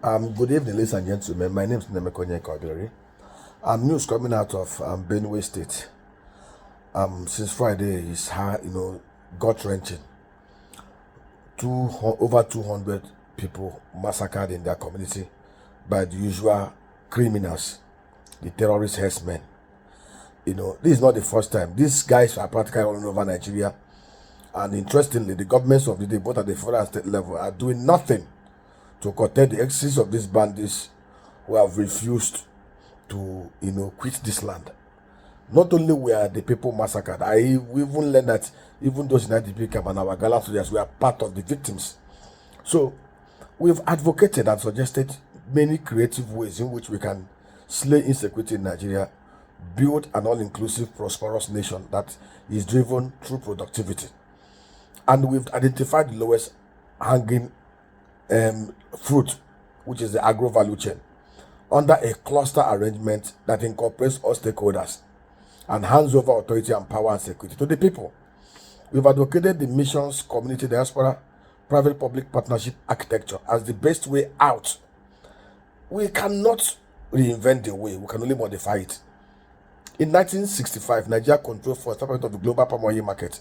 Good evening, ladies and gentlemen. My name is Nemekonye Kogleri. News coming out of Benue State. Since Friday is gut wrenching. Over 200 people massacred in their community by the usual criminals, the terrorist herdsmen. This is not the first time. These guys are practically all over Nigeria. And interestingly, the governments of the day, both at the federal and state level, are doing nothing to curtail the excess of these bandits who have refused to, quit this land. Not only were the people massacred, we even learned that even those United people and our gallant soldiers were part of the victims. So, we've advocated and suggested many creative ways in which we can slay insecurity in Nigeria, build an all-inclusive, prosperous nation that is driven through productivity. And we've identified the lowest hanging fruit, which is the agro-value chain, under a cluster arrangement that incorporates all stakeholders and hands over authority and power and security to the people. We've advocated the missions, community diaspora, private-public partnership architecture as the best way out. We cannot reinvent the way, we can only modify it. In 1965, Nigeria controlled 40% of the global palm oil market.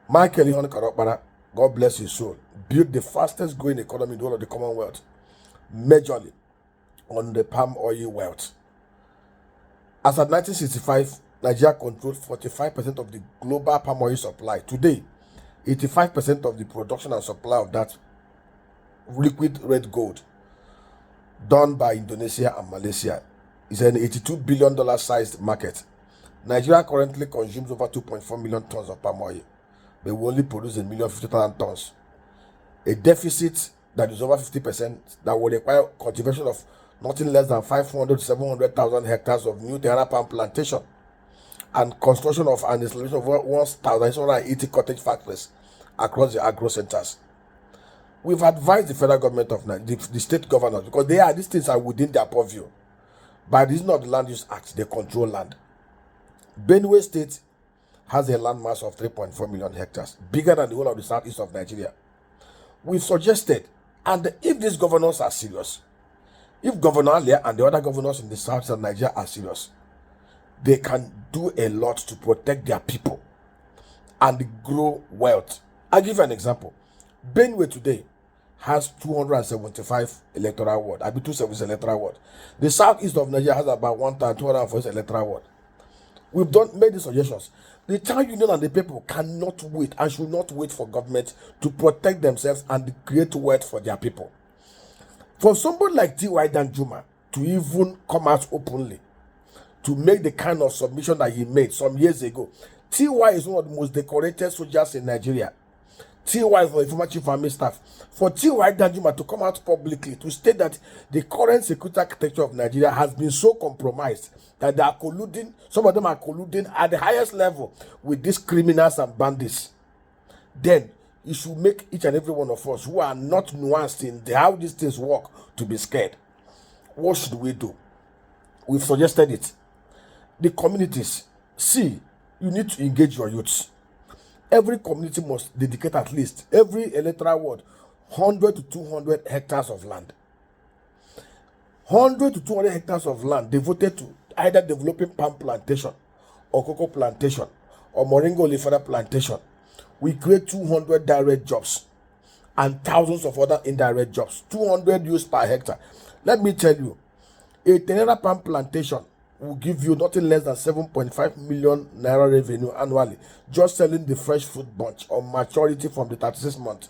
Michael Ihon Karokpara, God bless his soul, built the fastest growing economy in the whole of the Commonwealth, majorly on the palm oil wealth. As at 1965, Nigeria controlled 45% of the global palm oil supply. Today, 85% of the production and supply of that liquid red gold done by Indonesia and Malaysia is an $82 billion sized market. Nigeria currently consumes over 2.4 million tons of palm oil, but we only produce 1,050,000 tons. A deficit that is over 50% that will require cultivation of nothing less than 500 to 700,000 hectares of new terra palm plantation and construction of an installation of 1,680 cottage factories across the agro centers. We've advised the federal government of the state governors, because these things are within their purview. By reason of the Land Use Act, they control land. Benue State has a land mass of 3.4 million hectares, bigger than the whole of the southeast of Nigeria. We've suggested, and if these governors are serious, if Governor Alia and the other governors in the south of Nigeria are serious, they can do a lot to protect their people and grow wealth. I'll give you an example. Benue today has 275 electoral ward. 270 electoral ward. The southeast of Nigeria has about 1,240 electoral ward. We've made these suggestions. The town union and the people cannot wait and should not wait for government to protect themselves and create wealth for their people. For somebody like T.Y. Danjuma to even come out openly to make the kind of submission that he made some years ago, T.Y. is one of the most decorated soldiers in Nigeria. T.Y. is the former chief army staff. For T.Y. Danjuma to come out publicly to state that the current security architecture of Nigeria has been so compromised that they are colluding, some of them are colluding at the highest level with these criminals and bandits, then it should make each and every one of us who are not nuanced in how these things work to be scared. What should we do? We've suggested it. The communities, you need to engage your youths. Every community must dedicate at least, every electoral ward, 100 to 200 hectares of land. 100 to 200 hectares of land devoted to either developing palm plantation or cocoa plantation or moringa oleifera plantation. We create 200 direct jobs and thousands of other indirect jobs. 200 use per hectare. Let me tell you, a tenera palm plantation will give you nothing less than 7.5 million naira revenue annually, just selling the fresh fruit bunch on maturity from the 36 months.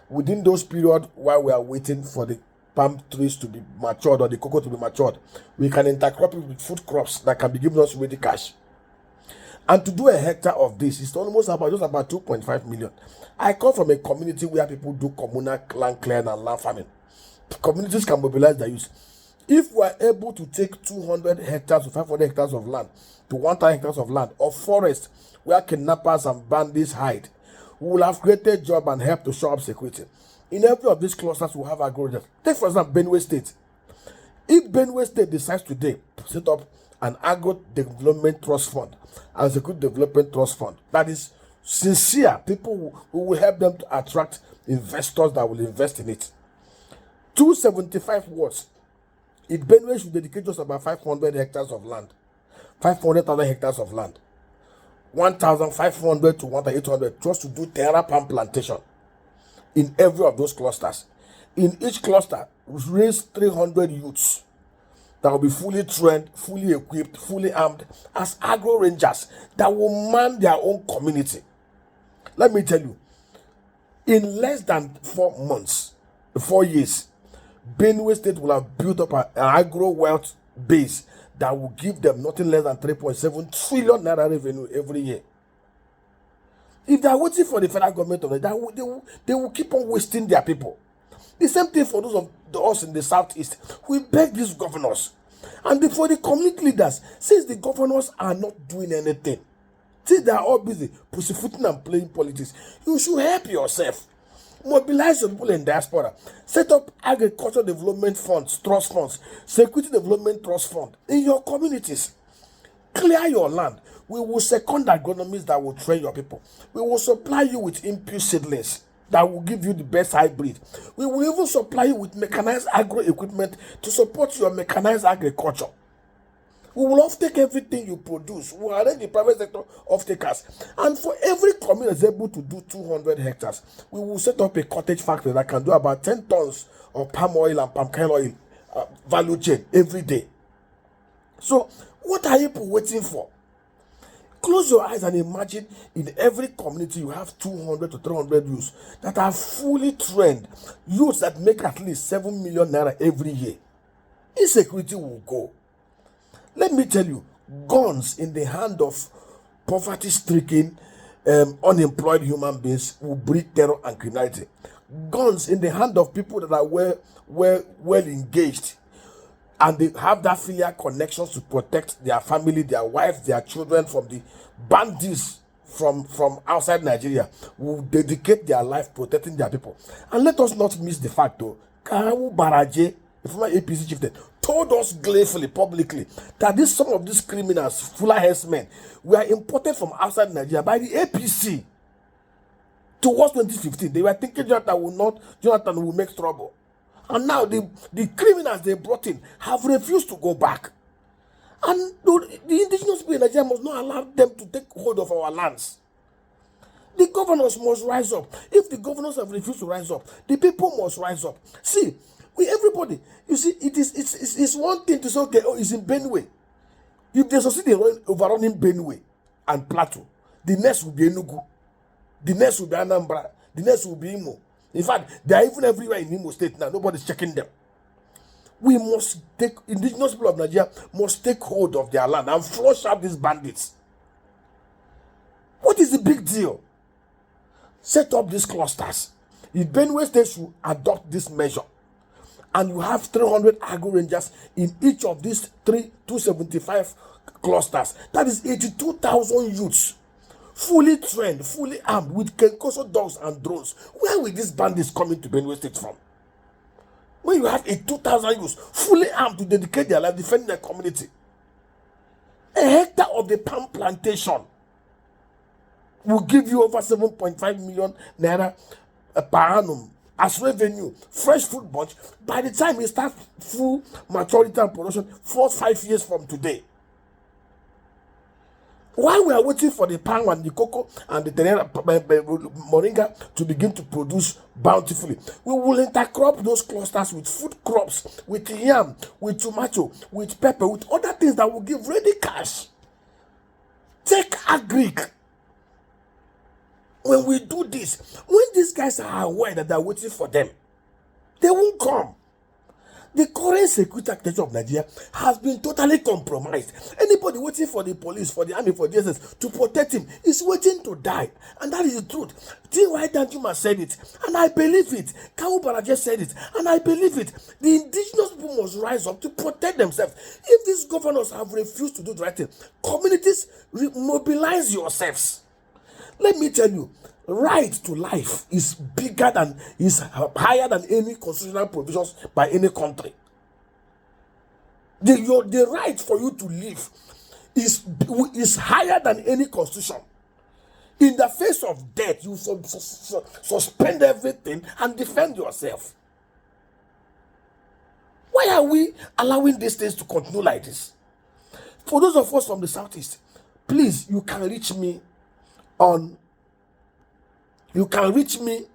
Within those periods, while we are waiting for the palm trees to be matured or the cocoa to be matured, we can intercrop it with food crops that can be given us ready cash. And to do a hectare of this, it's almost about 2.5 million. I come from a community where people do communal land clearing and land farming. Communities can mobilize their use. If we are able to take 200 hectares to 500 hectares of land to 1,000 hectares of land or forest where kidnappers and bandits hide, we will have created job and help to shore up security. In every of these clusters, we have agro-jobs. Take for example Benue State. If Benue State decides today to set up an agro-development trust fund and security development trust fund that is sincere, people who will help them to attract investors that will invest in it, 275 watts. In Benue should dedicate just about 500 hectares of land, 500,000 hectares of land, 1,500 to 1,800 just to do terra palm plantation in every of those clusters. In each cluster, raise 300 youths that will be fully trained, fully equipped, fully armed as agro rangers that will man their own community. Let me tell you, in less than 4 years, Benue State will have built up an agro wealth base that will give them nothing less than 3.7 trillion naira revenue every year. If they are waiting for the federal government, they will keep on wasting their people. The same thing for those of us in the southeast. We beg these governors, and for the community leaders, since the governors are not doing anything, since they are all busy pussyfooting and playing politics, you should help yourself. Mobilize your people in diaspora. Set up agricultural development funds, trust funds, security development trust fund in your communities. Clear your land. We will second agronomists that will train your people. We will supply you with impure seedlings that will give you the best hybrid. We will even supply you with mechanized agro equipment to support your mechanized agriculture. We will offtake everything you produce. We will arrange the private sector off-takers. And for every community that's able to do 200 hectares, we will set up a cottage factory that can do about 10 tons of palm oil and palm kernel oil value chain every day. So, what are you waiting for? Close your eyes and imagine in every community you have 200 to 300 youths that are fully trained, youths that make at least 7 million naira every year. Insecurity will go. Let me tell you, guns in the hand of poverty-stricken, unemployed human beings will breed terror and criminality. Guns in the hand of people that are well engaged and they have that filial connections to protect their family, their wives, their children from the bandits from outside Nigeria, will dedicate their life protecting their people. And let us not miss the fact, though, Karawu Baraje, the former APC chieftain, told us gleefully, publicly, that some of these criminals, Fuller herdsmen, were imported from outside Nigeria by the APC. Towards 2015, they were thinking Jonathan will make trouble. And now the criminals they brought in have refused to go back. And the indigenous people in Nigeria must not allow them to take hold of our lands. The governors must rise up. If the governors have refused to rise up, the people must rise up. See, everybody, you see, it's one thing to say, okay, it's in Benue. If they succeed in overrunning Benue and Plateau, the next will be Enugu, the next will be Anambra, the next will be Imo. In fact, they are even everywhere in Imo State now. Nobody's checking them. We must indigenous people of Nigeria must take hold of their land and flush out these bandits. What is the big deal? Set up these clusters. If Benue State should adopt this measure, and you have 300 agro rangers in each of these 275 clusters, that is 82,000 youths, fully trained, fully armed with Kenkoso dogs and drones. Where will these bandits coming to Benue State from? When you have 2,000 youths fully armed to dedicate their life defending their community, a hectare of the palm plantation will give you over 7.5 million naira per annum as revenue. Fresh fruit bunch, by the time it starts full maturity and production, 4-5 years from today. While we are waiting for the palm and the cocoa and the moringa to begin to produce bountifully, we will intercrop those clusters with food crops, with yam, with tomato, with pepper, with other things that will give ready cash. Take agric. When we do this, when these guys are aware that they are waiting for them, they won't come. The current security architecture of Nigeria has been totally compromised. Anybody waiting for the police, for the army, for the SS to protect him is waiting to die. And that is the truth. T.Y. Danjuma said it, and I believe it. Kawu Baraje said it, and I believe it. The indigenous people must rise up to protect themselves. If these governors have refused to do the right thing, communities, mobilize yourselves. Let me tell you, right to life is higher than any constitutional provisions by any country. The right for you to live is higher than any constitution. In the face of death, you suspend everything and defend yourself. are we allowing these things to continue like this? For those of us from the southeast, please, you can reach me